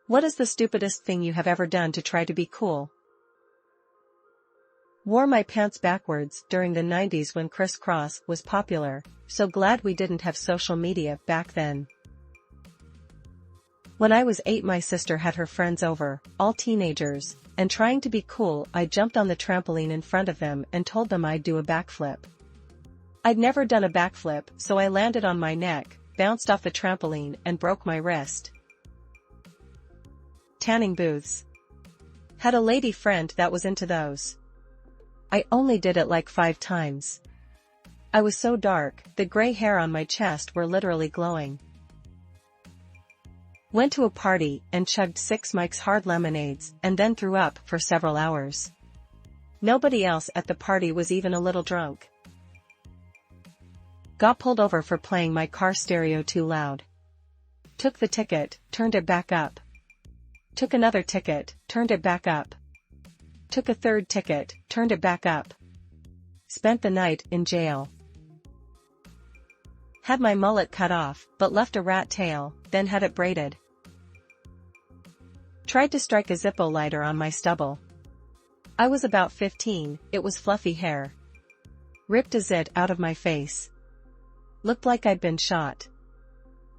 What is the stupidest thing you have ever done to try to be cool? Wore my pants backwards during the 90s when crisscross was popular, so glad we didn't have social media back then. When I was 8, my sister had her friends over, all teenagers, and trying to be cool, I jumped on the trampoline in front of them and told them I'd do a backflip. I'd never done a backflip, so I landed on my neck, bounced off the trampoline and broke my wrist. Tanning booths. Had a lady friend that was into those. I only did it like 5 times. I was so dark, the gray hair on my chest were literally glowing. Went to a party and chugged 6 Mike's Hard Lemonades and then threw up for several hours. Nobody else at the party was even a little drunk. Got pulled over for playing my car stereo too loud. Took the ticket, turned it back up. Took another ticket, turned it back up. Took a third ticket, turned it back up. Spent the night in jail. Had my mullet cut off, but left a rat tail, then had it braided. Tried to strike a Zippo lighter on my stubble. I was about 15, it was fluffy hair. Ripped a zit out of my face. Looked like I'd been shot.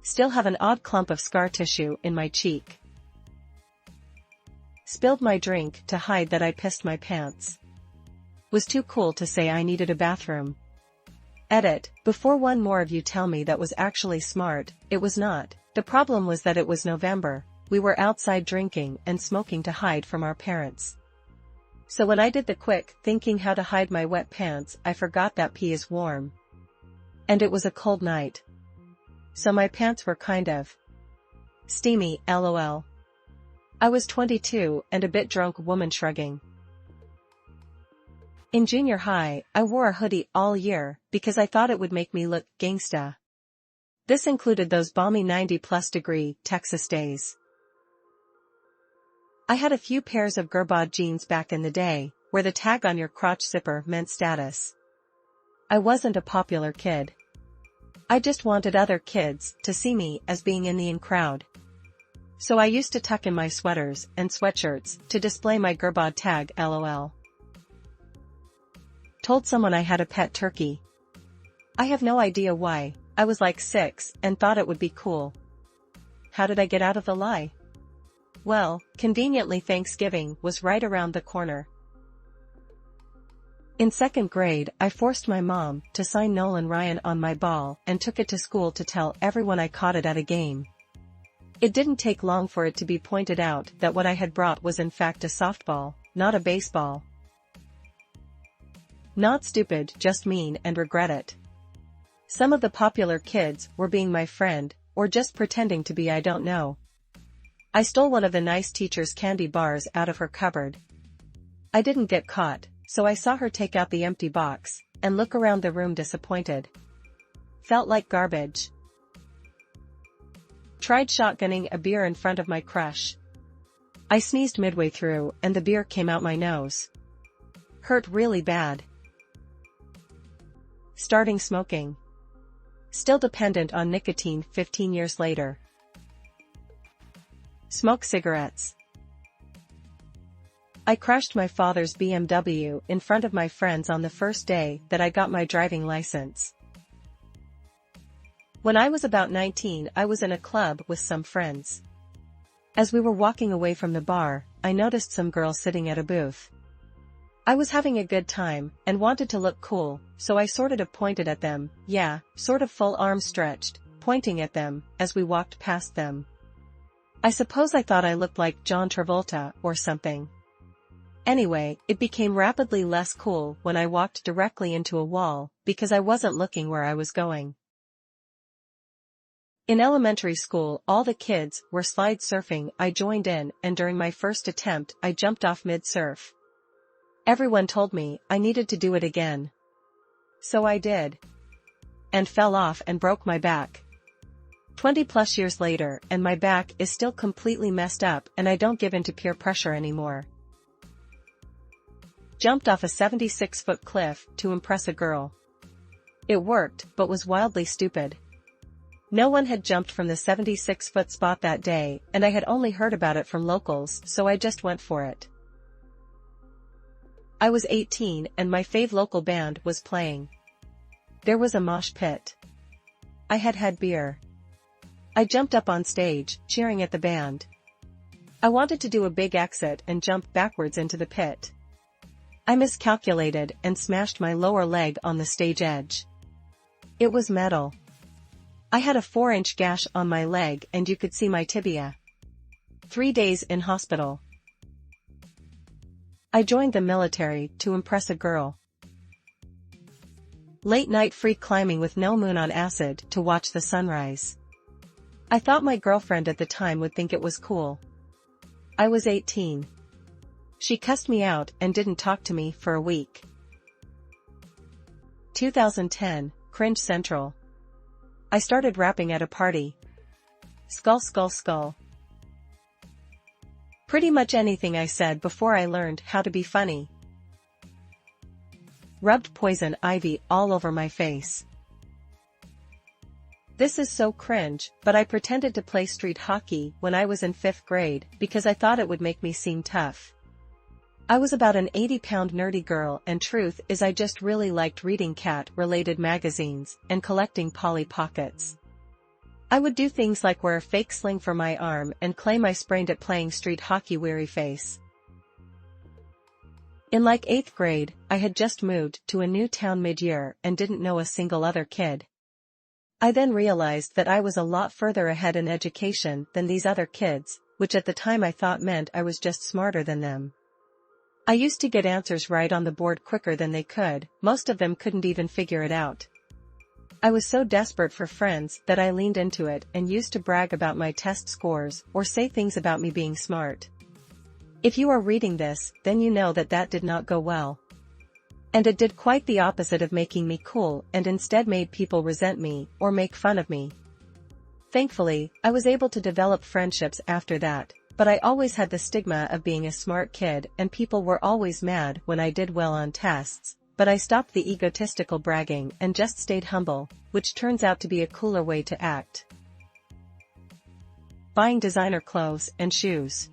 Still have an odd clump of scar tissue in my cheek. Spilled my drink to hide that I pissed my pants. Was too cool to say I needed a bathroom. Edit, before one more of you tell me that was actually smart, it was not. The problem was that it was November, we were outside drinking and smoking to hide from our parents. So when I did the quick thinking how to hide my wet pants, I forgot that pee is warm. And it was a cold night. So my pants were kind of steamy, lol. I was 22 and a bit drunk, woman shrugging. In junior high, I wore a hoodie all year because I thought it would make me look gangsta. This included those balmy 90+ degree Texas days. I had a few pairs of Gerbod jeans back in the day, where the tag on your crotch zipper meant status. I wasn't a popular kid. I just wanted other kids to see me as being in the in crowd. So I used to tuck in my sweaters and sweatshirts to display my Gerbod tag, lol. Told someone I had a pet turkey. I have no idea why, I was like 6 and thought it would be cool. How did I get out of the lie? Well, conveniently Thanksgiving was right around the corner. In 2nd grade, I forced my mom to sign Nolan Ryan on my ball and took it to school to tell everyone I caught it at a game. It didn't take long for it to be pointed out that what I had brought was in fact a softball, not a baseball. Not stupid, just mean and regret it. Some of the popular kids were being my friend, or just pretending to be, I don't know. I stole one of the nice teacher's candy bars out of her cupboard. I didn't get caught, so I saw her take out the empty box, and look around the room disappointed. Felt like garbage. Tried shotgunning a beer in front of my crush. I sneezed midway through and the beer came out my nose. Hurt really bad. Starting smoking. Still dependent on nicotine 15 years later. Smoke cigarettes. I crashed my father's BMW in front of my friends on the first day that I got my driving license. When I was about 19, I was in a club with some friends. As we were walking away from the bar, I noticed some girls sitting at a booth. I was having a good time, and wanted to look cool, so I sort of pointed at them, yeah, sort of full arms stretched, pointing at them, as we walked past them. I suppose I thought I looked like John Travolta, or something. Anyway, it became rapidly less cool when I walked directly into a wall, because I wasn't looking where I was going. In elementary school, all the kids were slide surfing. I joined in, and during my first attempt, I jumped off mid-surf. Everyone told me I needed to do it again. So I did. And fell off and broke my back. 20+ years later, and my back is still completely messed up, and I don't give in to peer pressure anymore. Jumped off a 76-foot cliff to impress a girl. It worked, but was wildly stupid. No one had jumped from the 76-foot spot that day, and I had only heard about it from locals, so I just went for it. I was 18 and my fave local band was playing. There was a mosh pit. I had had beer. I jumped up on stage, cheering at the band. I wanted to do a big exit and jump backwards into the pit. I miscalculated and smashed my lower leg on the stage edge. It was metal. I had a 4-inch gash on my leg and you could see my tibia. 3 days in hospital. I joined the military to impress a girl. Late night free climbing with no moon on acid to watch the sunrise. I thought my girlfriend at the time would think it was cool. I was 18. She cussed me out and didn't talk to me for a week. 2010, Cringe Central. I started rapping at a party. Skull skull skull. Pretty much anything I said before I learned how to be funny. Rubbed poison ivy all over my face. This is so cringe, but I pretended to play street hockey when I was in 5th grade because I thought it would make me seem tough. I was about an 80-pound nerdy girl and truth is I just really liked reading cat-related magazines and collecting Polly Pockets. I would do things like wear a fake sling for my arm and claim I sprained it playing street hockey weary face. In like 8th grade, I had just moved to a new town mid-year and didn't know a single other kid. I then realized that I was a lot further ahead in education than these other kids, which at the time I thought meant I was just smarter than them. I used to get answers right on the board quicker than they could, most of them couldn't even figure it out. I was so desperate for friends that I leaned into it and used to brag about my test scores or say things about me being smart. If you are reading this, then you know that that did not go well. And it did quite the opposite of making me cool and instead made people resent me or make fun of me. Thankfully, I was able to develop friendships after that, but I always had the stigma of being a smart kid and people were always mad when I did well on tests, but I stopped the egotistical bragging and just stayed humble, which turns out to be a cooler way to act. Buying designer clothes and shoes.